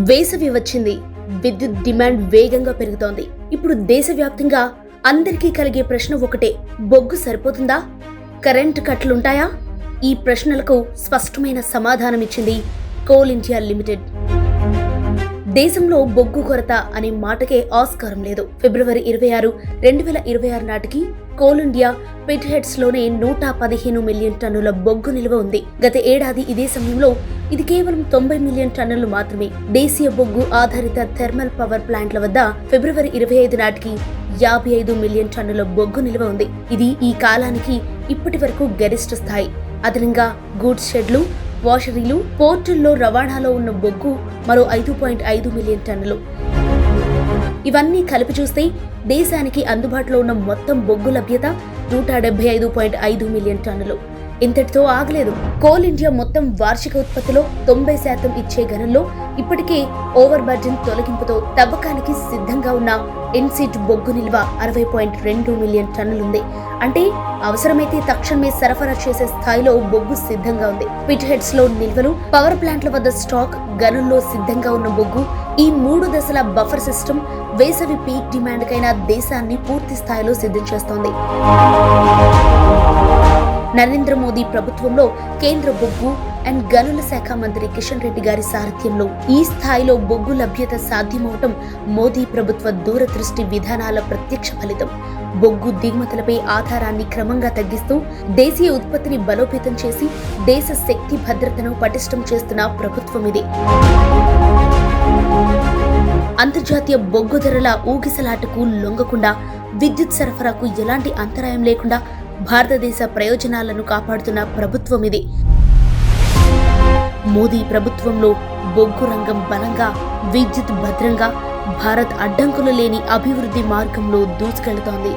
వేసవి వచ్చింది. విద్యుత్ డిమాండ్ వేగంగా పెరుగుతోంది. ఇప్పుడు దేశవ్యాప్తంగా అందరికీ కలిగే ప్రశ్న ఒకటే, బొగ్గు సరిపోతుందా? కరెంటు కట్లుంటాయా? ఈ ప్రశ్నలకు స్పష్టమైన సమాధానమిచ్చింది కోల్ ఇండియా లిమిటెడ్. దేశంలో బొగ్గు కొరత అనే మాటకే ఆస్కారం లేదు. ఫిబ్రవరి 26, 2026 నాటికి కోల్ ఇండియా పిట్ హెడ్స్ లోనే 115 మిలియన్ టన్నుల బొగ్గు నిల్వ ఉంది. గత ఏడాది ఇదే సమయంలో ఇది కేవలం 90 మిలియన్ టన్నులు మాత్రమే. దేశీయ బొగ్గు ఆధారిత థెర్మల్ పవర్ ప్లాంట్ల వద్ద ఫిబ్రవరి 25 నాటికి 55 మిలియన్ టన్నుల బొగ్గు నిల్వ ఉంది. ఇది ఈ కాలానికి ఇప్పటి వరకు గరిష్ట స్థాయి. అదనంగా గూడ్స్ షెడ్లు, వాషరీలు, పోర్టుల్లో రవాణాలో ఉన్న బొగ్గు మరో 5.5 మిలియన్ టన్నులు. ఇవన్నీ కలిపి చూస్తే దేశానికి అందుబాటులో ఉన్న మొత్తం బొగ్గు లభ్యత 175.5 మిలియన్ టన్నులు. ఇంతటితో ఆగలేదు. కోల్ ఇండియా మొత్తం వార్షిక ఉత్పత్తిలో 90% ఇచ్చే గనుల్లో ఇప్పటికే ఓవర్ బర్జన్ తొలగింపుతో తవ్వకానికి సిద్ధంగా ఉన్న ఇన్సిట్ బొగ్గు నిల్వ 60.2 మిలియన్ టన్నులుంది. అంటే అవసరమైతే తక్షణమే సరఫరా చేసే స్థాయిలో బొగ్గు సిద్ధంగా ఉంది. పిట్ హెడ్స్ లో నిల్వలు, పవర్ ప్లాంట్ల వద్ద స్టాక్, గనుల్లో సిద్ధంగా ఉన్న బొగ్గు, ఈ 3 దశల బఫర్ సిస్టమ్ వేసవి పీక్ డిమాండ్ కైనా దేశాన్ని పూర్తి స్థాయిలో సిద్ధం చేస్తోంది. నరేంద్ర మోదీ ప్రభుత్వంలో కేంద్ర బొగ్గు అండ్ గనుల శాఖ మంత్రి కిషన్ రెడ్డి గారి సారథ్యంలో ఈ స్థాయిలో బొగ్గు లభ్యత సాధ్యమవటం మోదీ ప్రభుత్వ దూరదృష్టి విధానాల ప్రత్యక్ష ఫలితం. బొగ్గు దిగుమతులపై ఆధారాన్ని క్రమంగా తగ్గిస్తూ దేశీయ ఉత్పత్తిని బలోపేతం చేసి దేశ శక్తి భద్రతను పటిష్టం చేస్తున్న ప్రభుత్వం ఇది. అంతర్జాతీయ బొగ్గు ధరల ఊగిసలాటకు లొంగకుండా, విద్యుత్ సరఫరాకు ఎలాంటి అంతరాయం లేకుండా భారతదేశ ప్రయోజనాలను కాపాడుతున్న ప్రభుత్వం ఇది. మోదీ ప్రభుత్వంలో బొగ్గు రంగం బలంగా, విద్యుత్ భద్రంగా, భారత్ అడ్డంకులు లేని అభివృద్ధి మార్గంలో దూసుకెళ్తోంది.